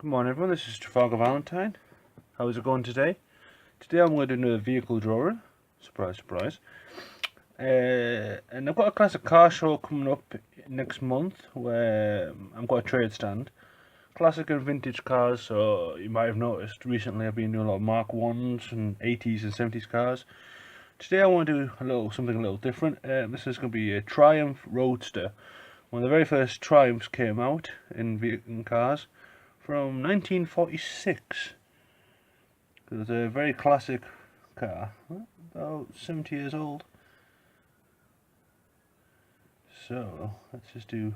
Good morning everyone, this is Trafalgar Valentine. How is it going today? Today I'm going to do another vehicle drawing. Surprise, surprise. And I've got a classic car show coming up next month where I've got a trade stand. Classic and vintage cars, so you might have noticed recently I've been doing a lot of Mark 1s and 80s and 70s cars. Today I want to do something a little different. This is going to be a Triumph Roadster. One of the very first Triumphs came out in cars from 1946. It was a very classic car, about 70 years old. So let's just do.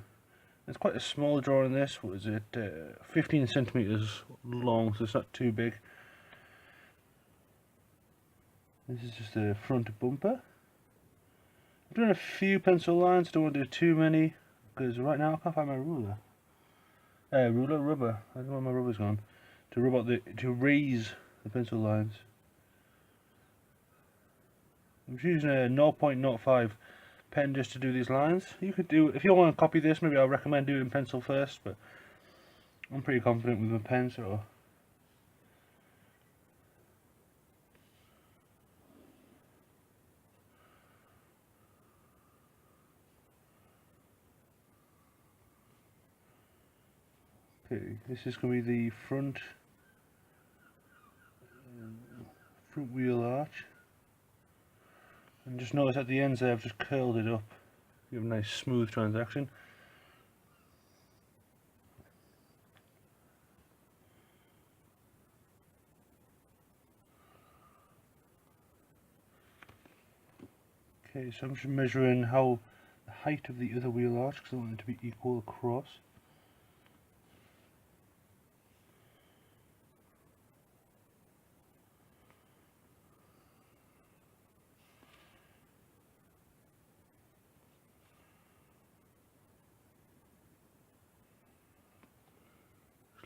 It's quite a small drawing. This was it 15 centimeters long, so it's not too big. This is just the front bumper. I've done a few pencil lines. Don't want to do too many because right now I can't find my ruler. Rubber. I don't know where my rubber's gone. To raise the pencil lines. I'm using a 0.05 pen just to do these lines. You could do, if you want to copy this, maybe I'll recommend doing pencil first, but I'm pretty confident with my pen, so. Okay, this is going to be the front wheel arch. And just notice at the ends there I've just curled it up. You have a nice smooth transaction. Okay, so I'm just measuring how the height of the other wheel arch, because I want it to be equal across.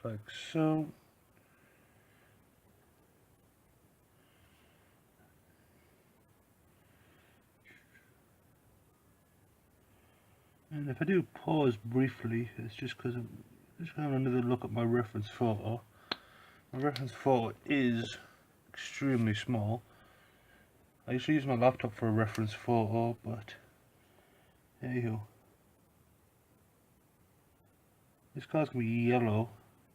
Just like so. And if I do pause briefly, it's just because I'm just having another look at my reference photo. My reference photo is extremely small. I usually use my laptop for a reference photo, but there you go. This car's going to be yellow.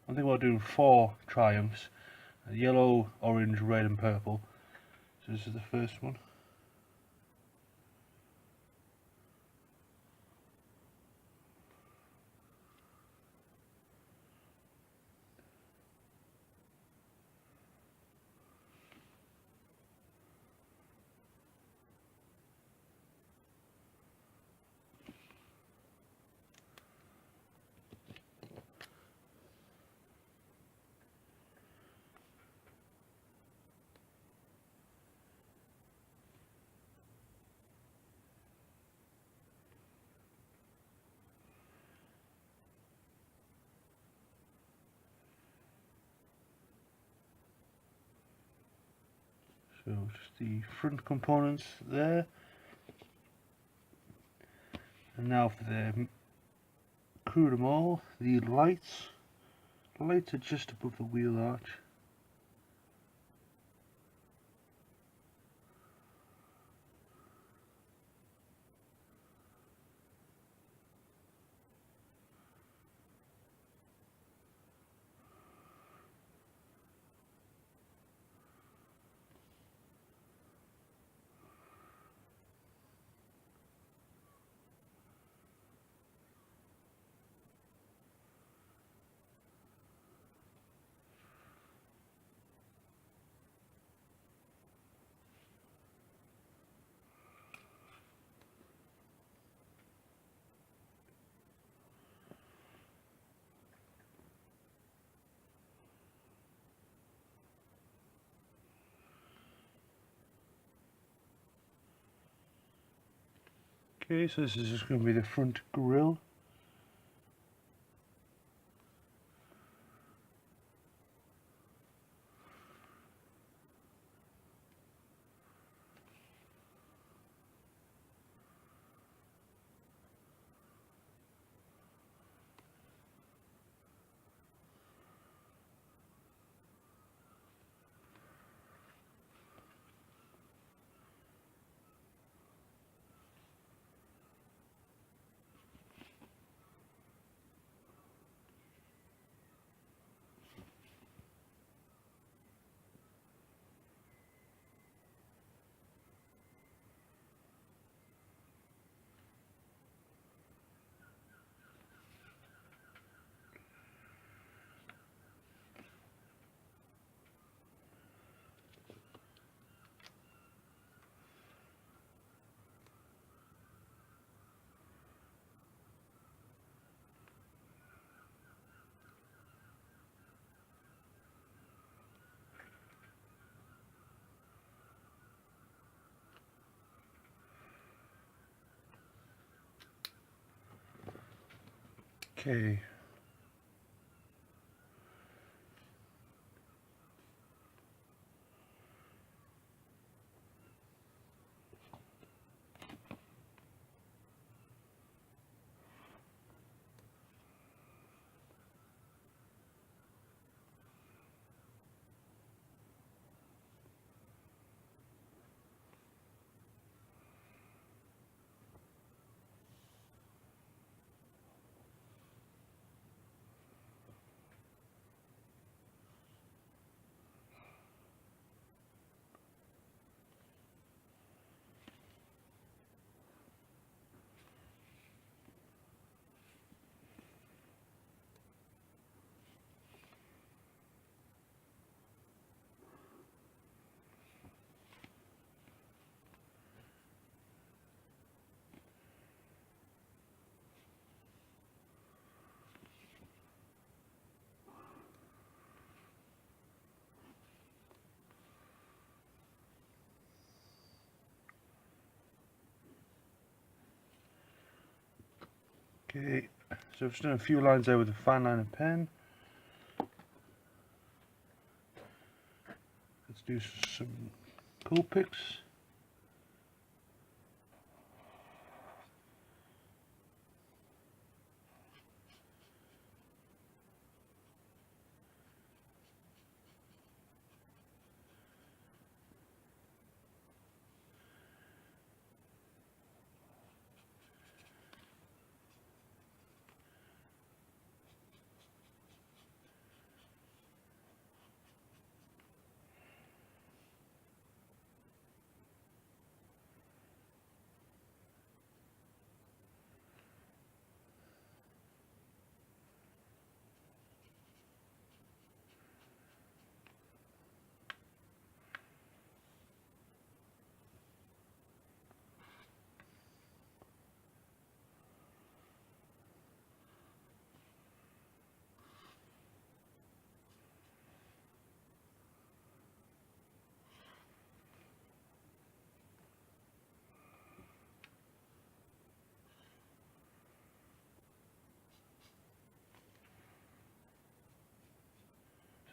I'm thinking about doing 4 Triumphs. Yellow, orange, red and purple. So this is the first one. So just the front components there. And now for the crew them all, the lights. The lights are just above the wheel arch. Okay, so this is just going to be the front grille. Okay. Okay, so I've just done a few lines there with a fine liner pen. Let's do some Coolpix.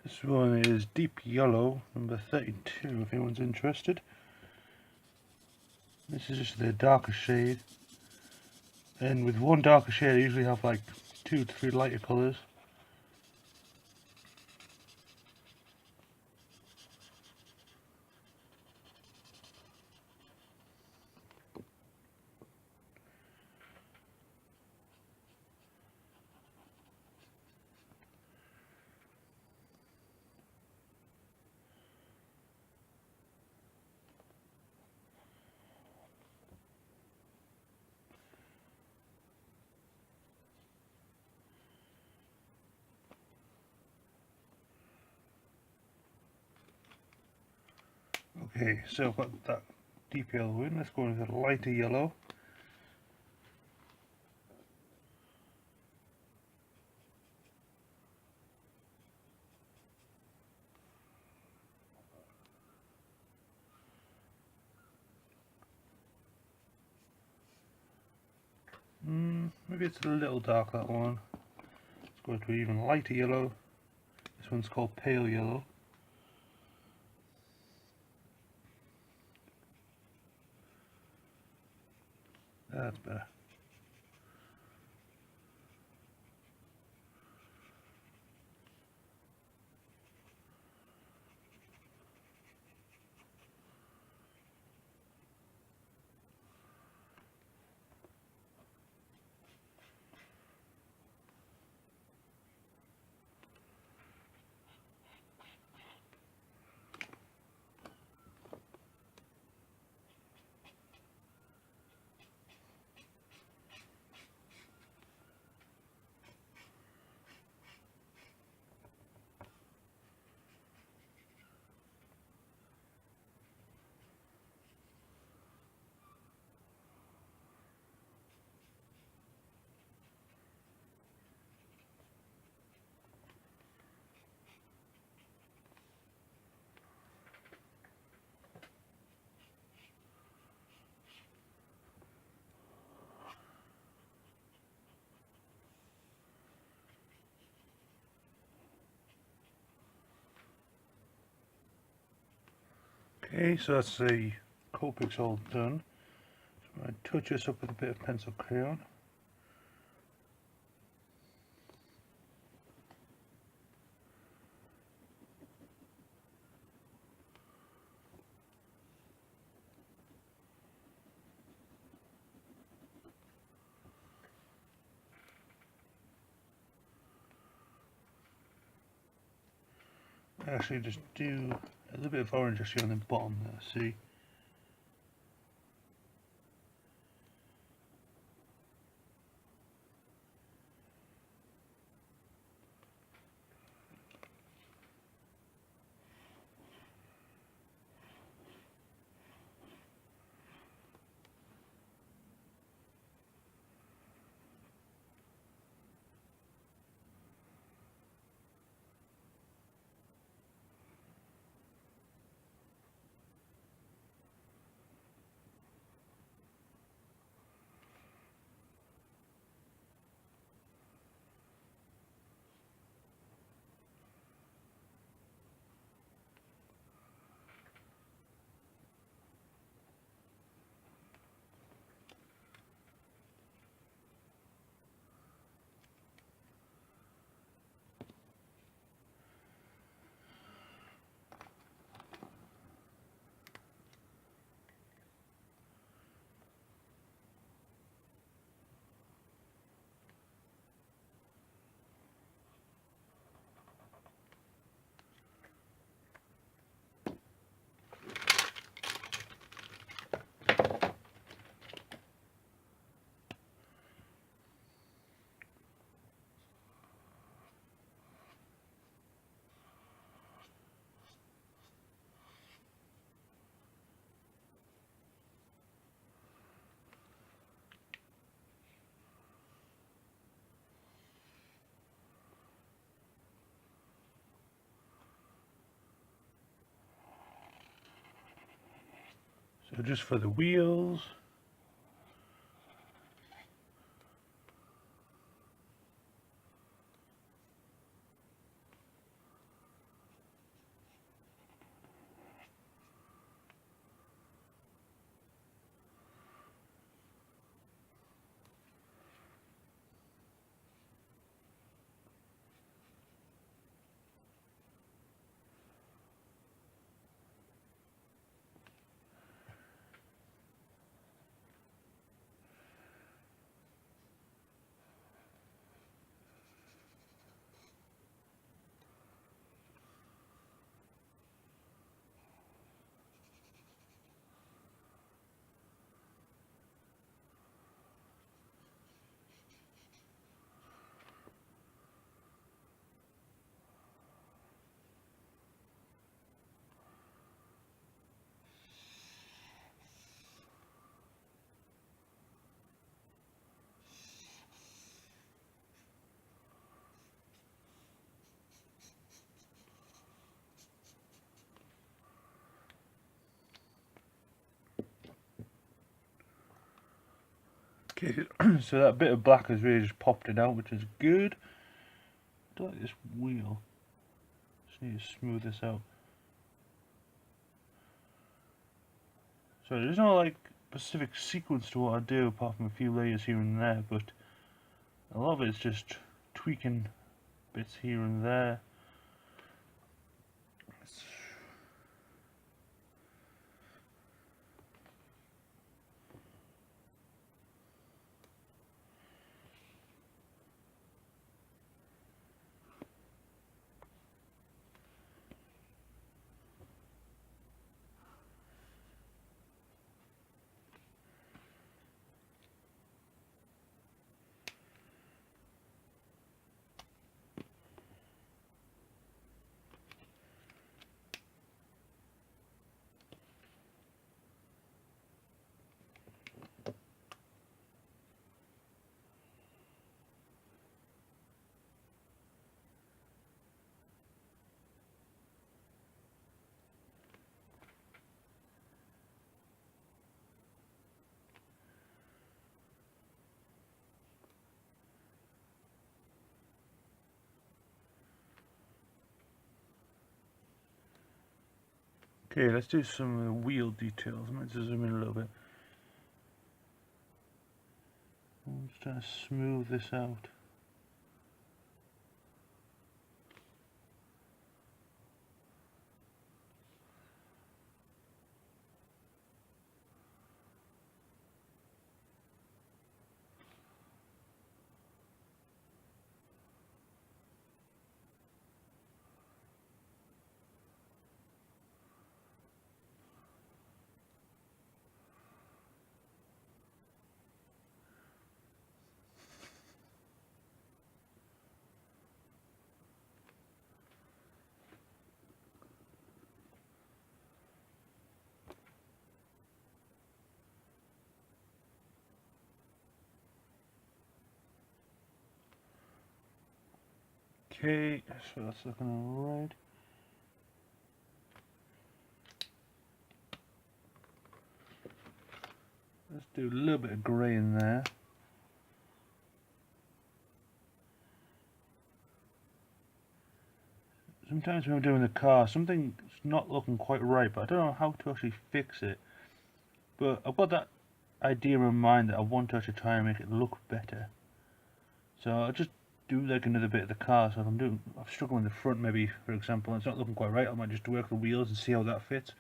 This one is Deep Yellow, number 32, if anyone's interested. This is just the darker shade. And with one darker shade I usually have like 2 to 3 lighter colours. Okay, so I've got that deep yellow in. Let's go with a lighter yellow. Maybe it's a little dark, that one. Let's go to even lighter yellow. This one's called Pale Yellow. That's better. Okay, so that's the Copics all done. So I touch this up with a bit of pencil crayon. Actually just do a little bit of orange actually on the bottom there, see? So just for the wheels. Okay, so that bit of black has really just popped it out, which is good. I don't like this wheel. Just need to smooth this out. So there's no like specific sequence to what I do apart from a few layers here and there, but a lot of it's just tweaking bits here and there. Okay, let's do some wheel details. I might just zoom in a little bit. I'm just trying to smooth this out. Okay, so that's looking alright. Let's do a little bit of grey in there. Sometimes when I'm doing the car, something's not looking quite right, but I don't know how to actually fix it. But I've got that idea in mind that I want to actually try and make it look better. So I'll just do like another bit of the car. So if I'm struggling in the front maybe, for example, and it's not looking quite right, I might just work the wheels and see how that fits.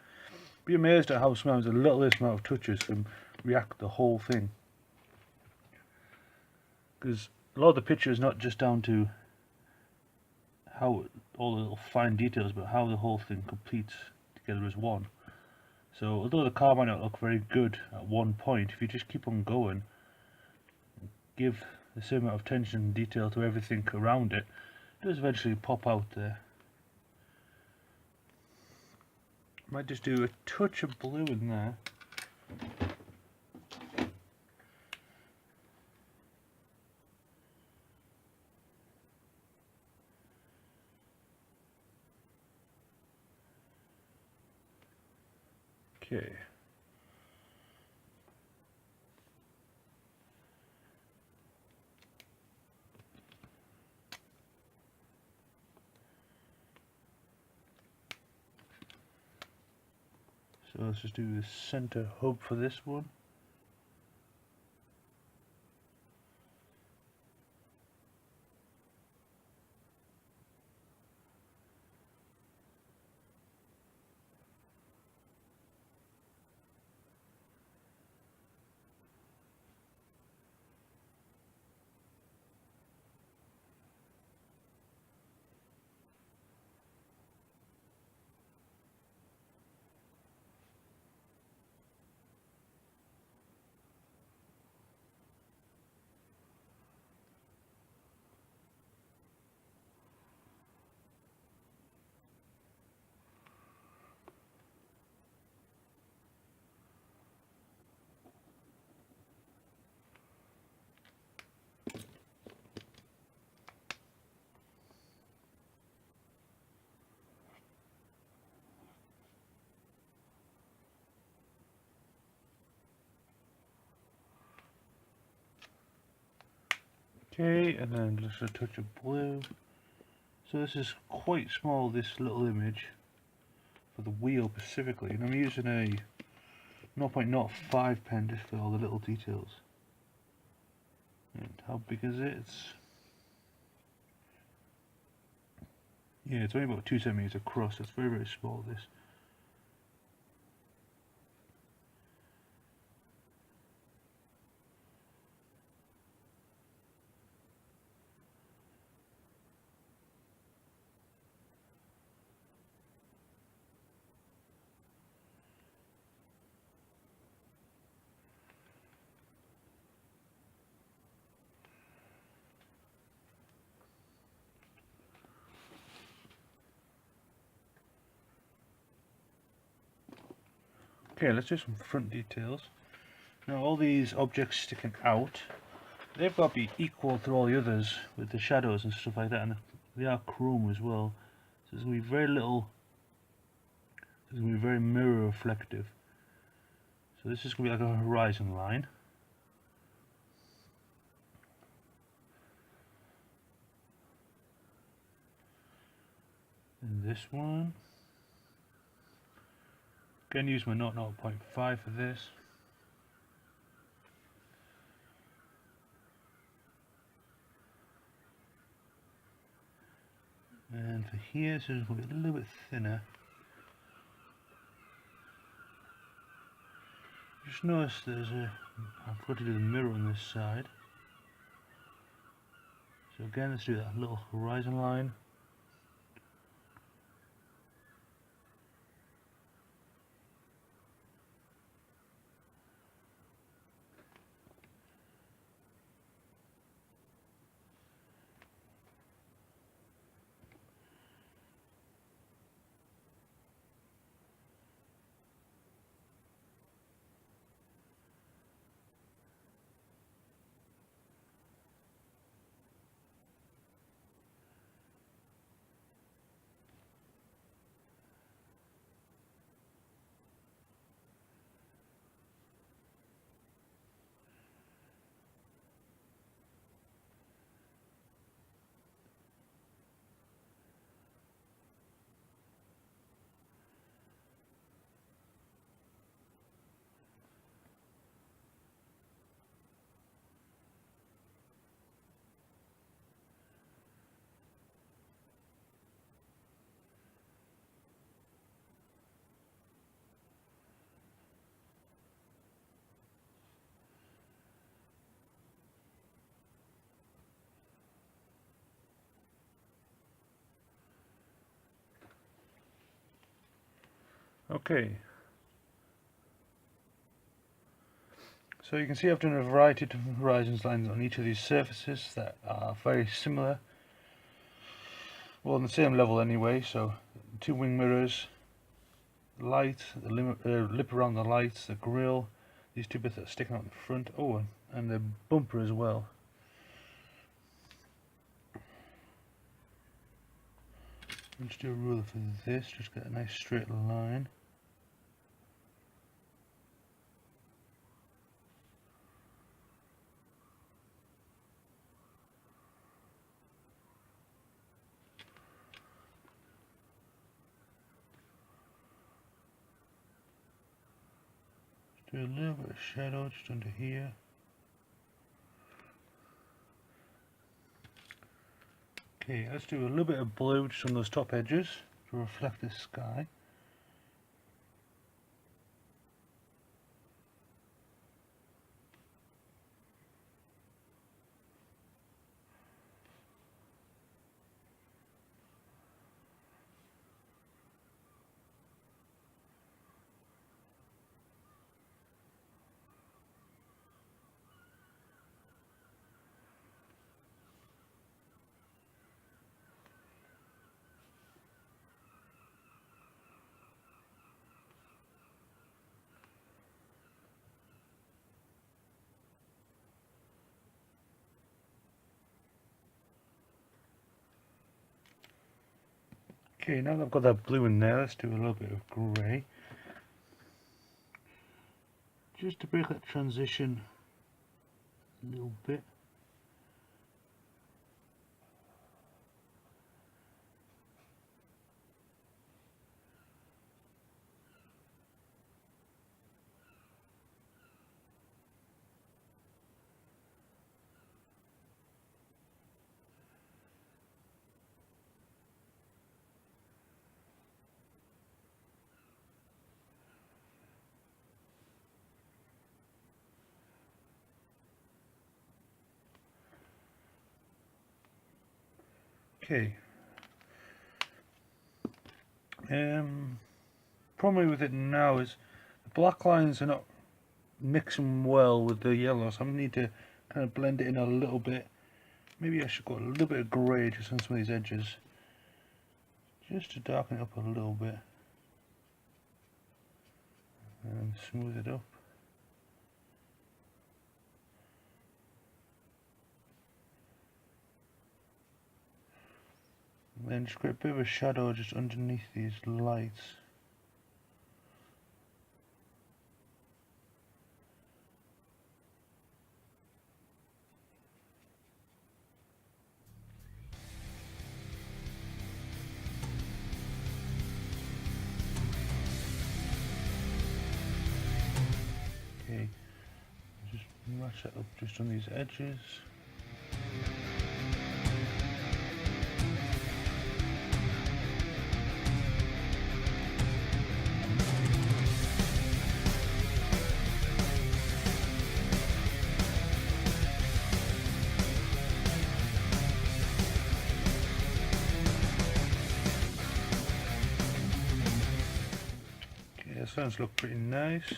Be amazed at how sometimes the littlest amount of touches can react the whole thing. Because a lot of the picture is not just down to how all the little fine details, but how the whole thing completes together as one. So although the car might not look very good at one point, if you just keep on going, give the same amount of attention and detail to everything around it, it does eventually pop out there. Might just do a touch of blue in there. Okay. So let's just do the center hub for this one. Okay, and then just a touch of blue. So this is quite small, this little image, for the wheel specifically, and I'm using a 0.05 pen just for all the little details. And how big is it? It's only about 2 centimeters across. It's very, very small, this. Okay, let's do some front details. Now all these objects sticking out, they've got to be equal to all the others with the shadows and stuff like that, and they are chrome as well. So there's going to be very little, there's going to be very mirror reflective. So this is going to be like a horizon line. And this one. Again, use my 0.5 for this. And for here, so it's a little bit thinner. Just notice I've got to do the mirror on this side. So again, let's do that little horizon line. Okay. So you can see I've done a variety of different horizon lines on each of these surfaces that are very similar. Well, on the same level anyway, so 2 wing mirrors, the light, the lip around the lights, the grille, these 2 bits that are sticking out in the front, and the bumper as well. Let's do a ruler for this, just get a nice straight line. Do a little bit of shadow just under here. Okay, let's do a little bit of blue just on those top edges to reflect the sky. Okay, now that I've got that blue in there, let's do a little bit of grey. Just to break that transition a little bit. Okay. Problem with it now is the black lines are not mixing well with the yellows. I need to kind of blend it in a little bit. Maybe I should go a little bit of grey just on some of these edges, just to darken it up a little bit and smooth it up. And then just create a bit of a shadow just underneath these lights. match it up just on these edges. Okay, that sounds look pretty nice.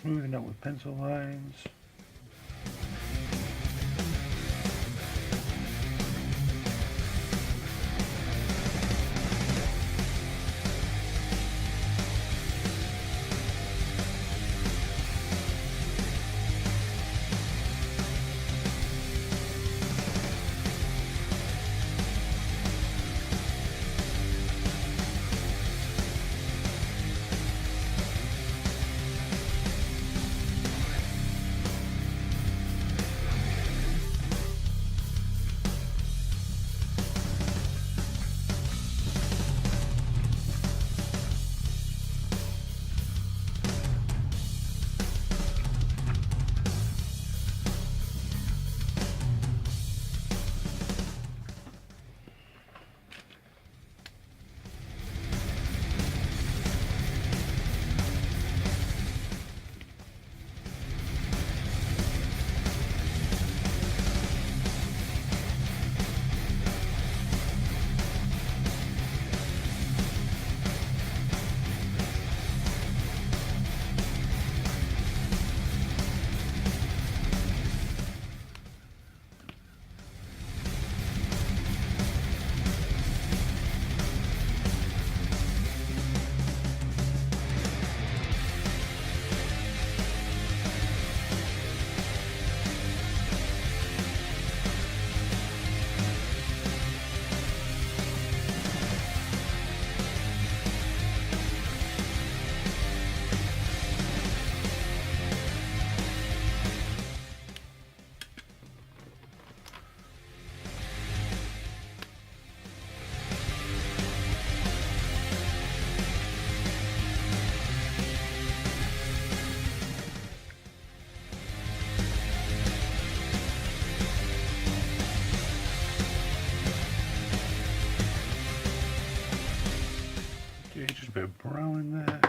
Smoothing out with pencil lines. Okay, just a bit of brown in there.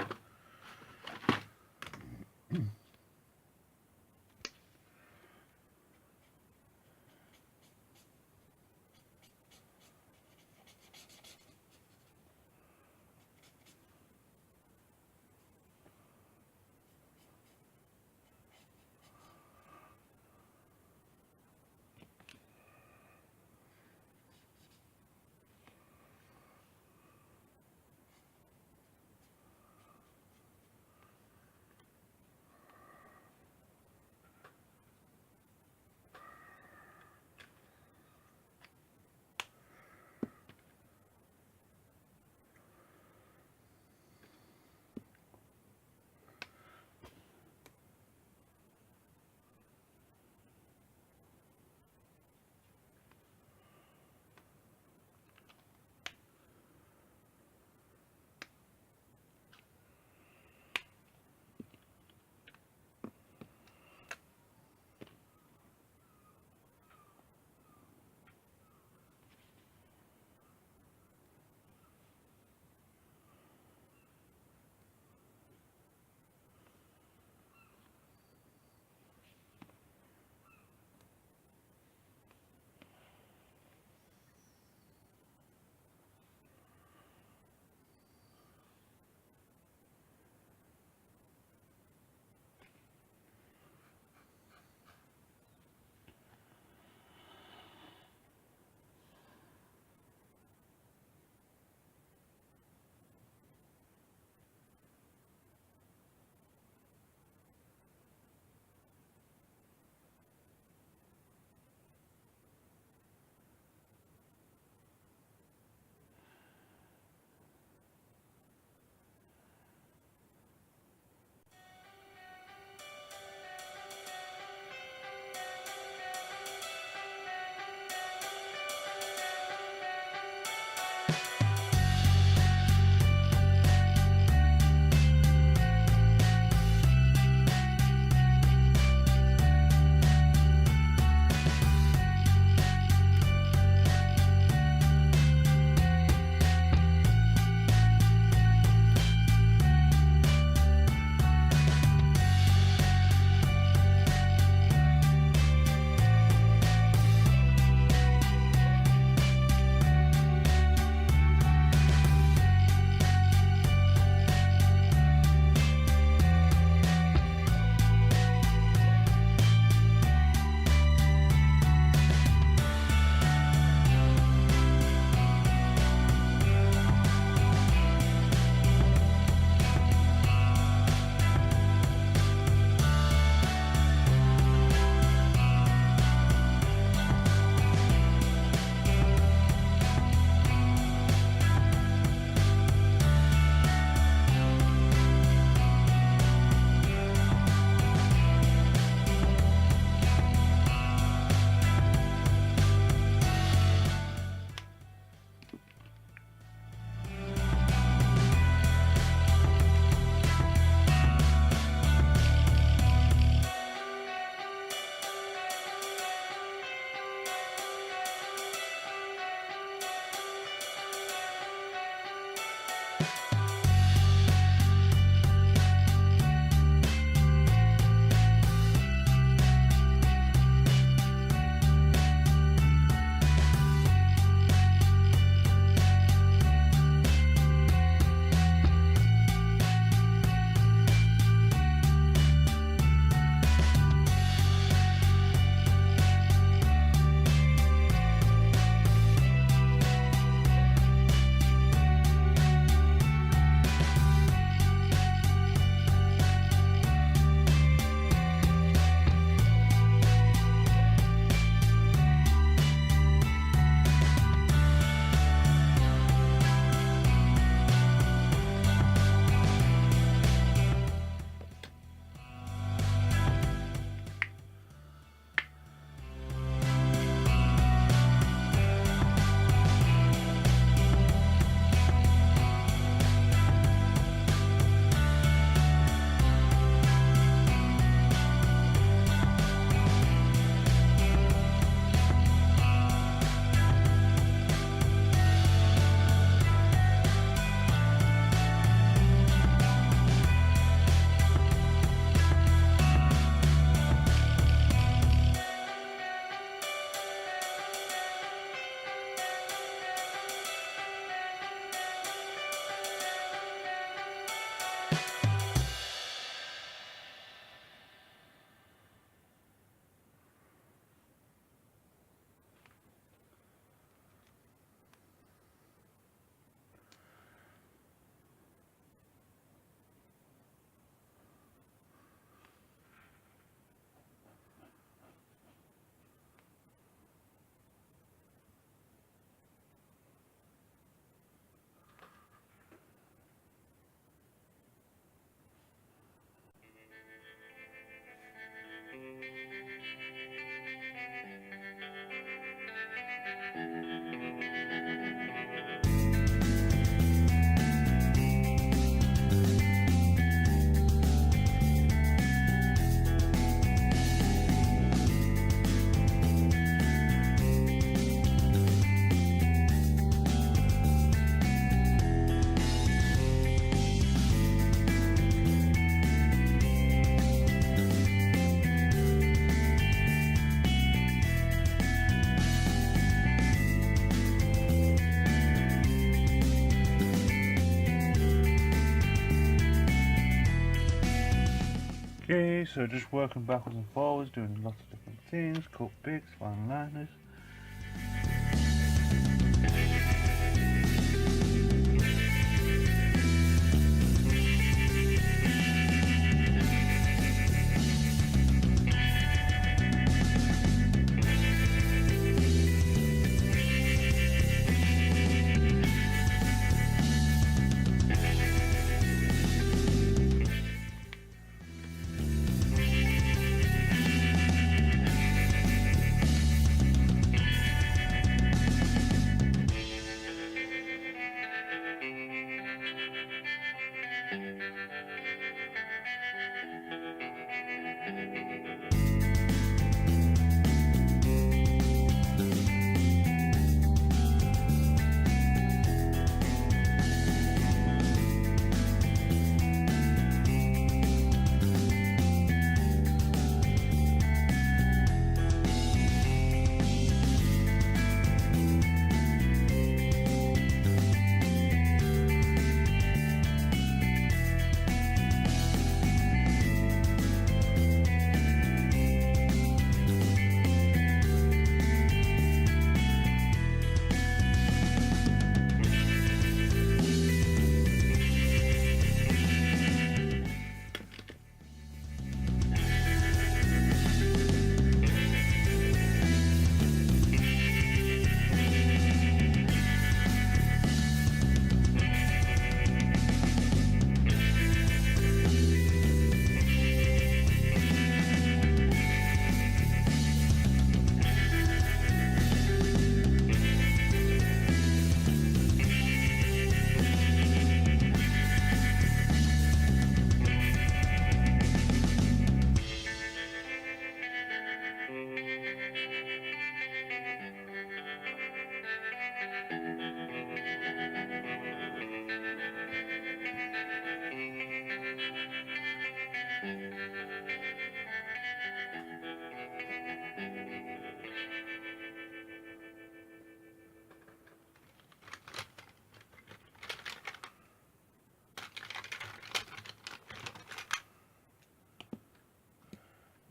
Okay, so just working backwards and forwards, doing lots of different things, cut picks, fine liners.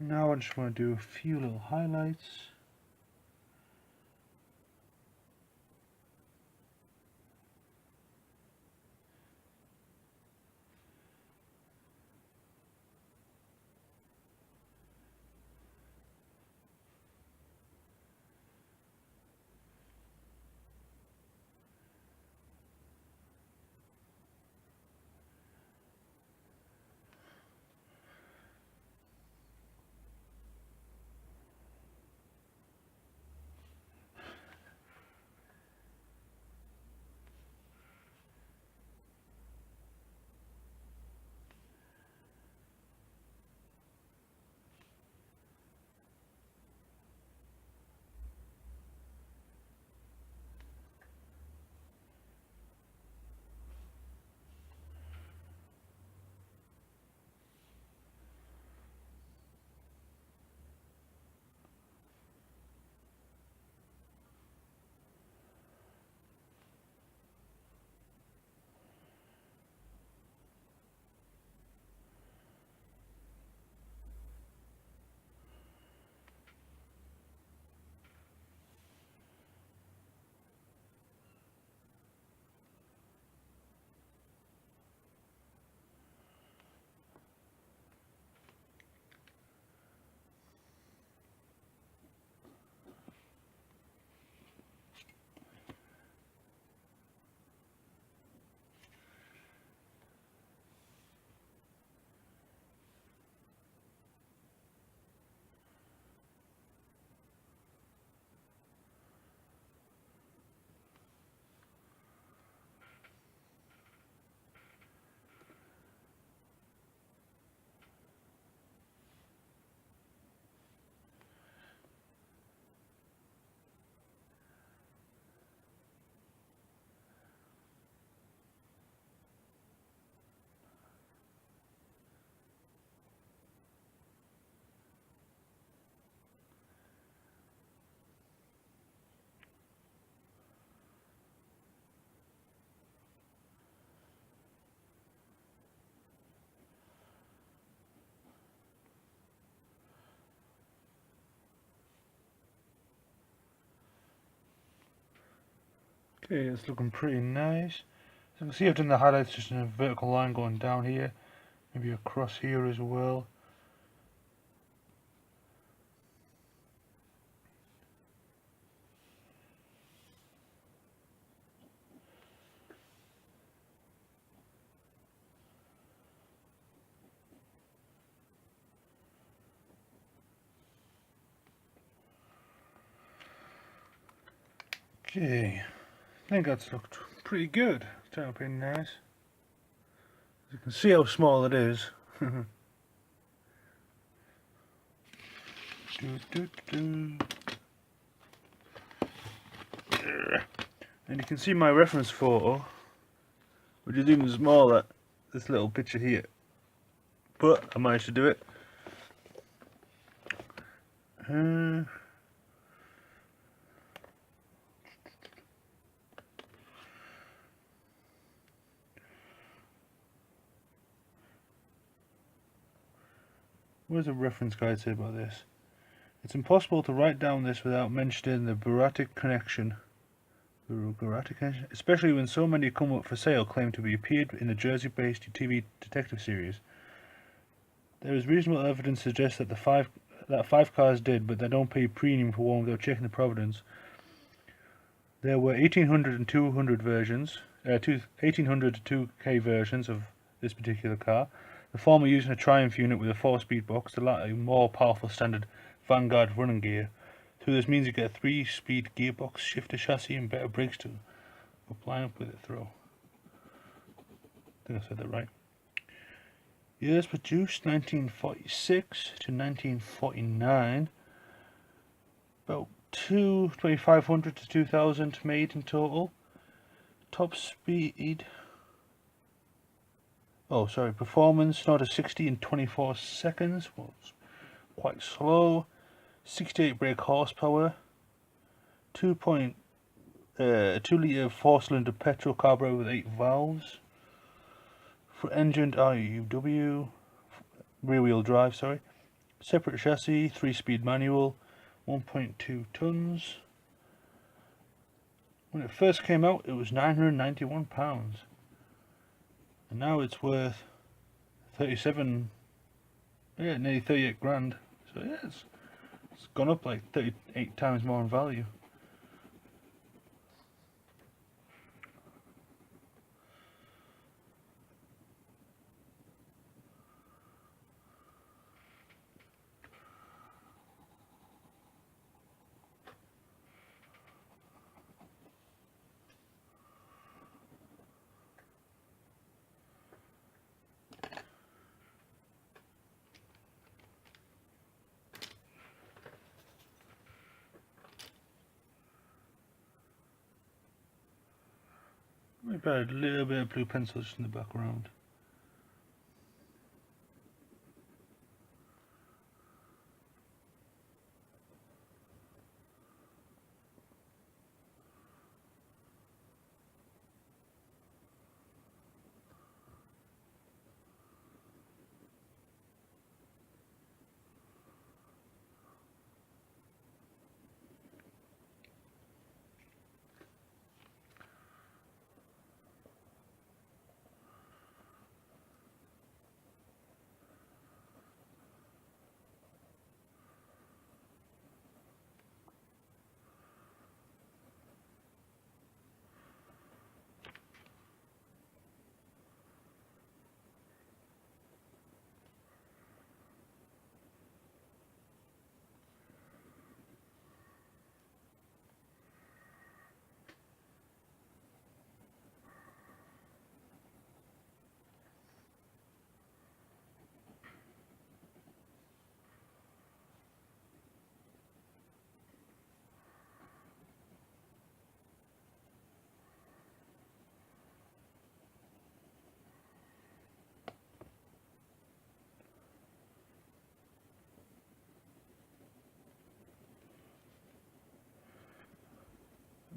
Now I just want to do a few little highlights. Okay, it's looking pretty nice. So you can see I've done the highlights just in a vertical line going down here, maybe across here as well. Okay, I think that's looked pretty good. It's turned out pretty nice. You can see how small it is. And you can see my reference photo, which is even smaller, this little picture here. But I managed to do it. What does the reference guide say about this? It's impossible to write down this without mentioning the Baratic connection. Especially when so many come up for sale claim to be appeared in the Jersey-based TV detective series. There is reasonable evidence to suggest that five cars did, but they don't pay premium for one without checking the provenance. There were 1800 and 200 versions, 1800 to 2K versions of this particular car. The former using a Triumph unit with a 4-speed box, the latter a more powerful standard Vanguard running gear. So this means you get a 3-speed gearbox, shifter chassis and better brakes to line up with it through. I think I said that right. Years produced 1946 to 1949. About 2,500 to 2,000 made in total. Top speed. Performance not a 60 in 24 seconds. Well, it's quite slow. 68 brake horsepower. 2 litre 4-cylinder petrol carburetor with 8 valves. For engined RUW, rear wheel drive, sorry. Separate chassis, 3-speed manual, 1.2 tons. When it first came out, it was £991. And now it's worth 37, nearly 38 grand. So yeah, it's gone up like 38 times more in value. Maybe add a little bit of blue pencil just in the background.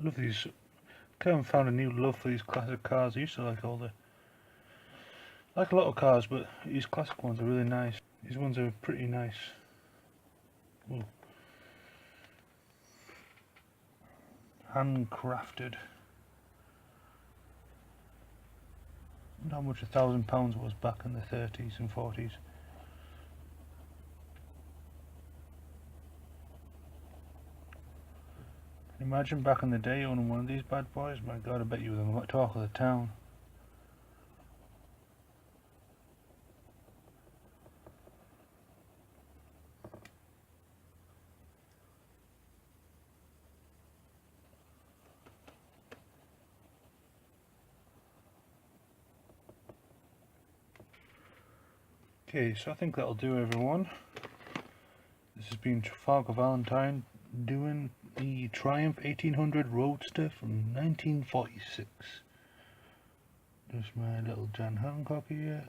Love these. Kind of found a new love for these classic cars. I used to like like a lot of cars, but these classic ones are really nice. These ones are pretty nice. Ooh. Handcrafted. how much £1,000 was back in the 30s and 40s. Imagine back in the day owning one of these bad boys. My God, I bet you were the talk of the town. Okay, so I think that'll do, everyone. This has been Trafalgar Valentine doing the Triumph 1800 Roadster from 1946. Just my little Jan Hancock here.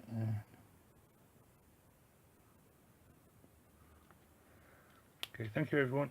Okay, thank you, everyone.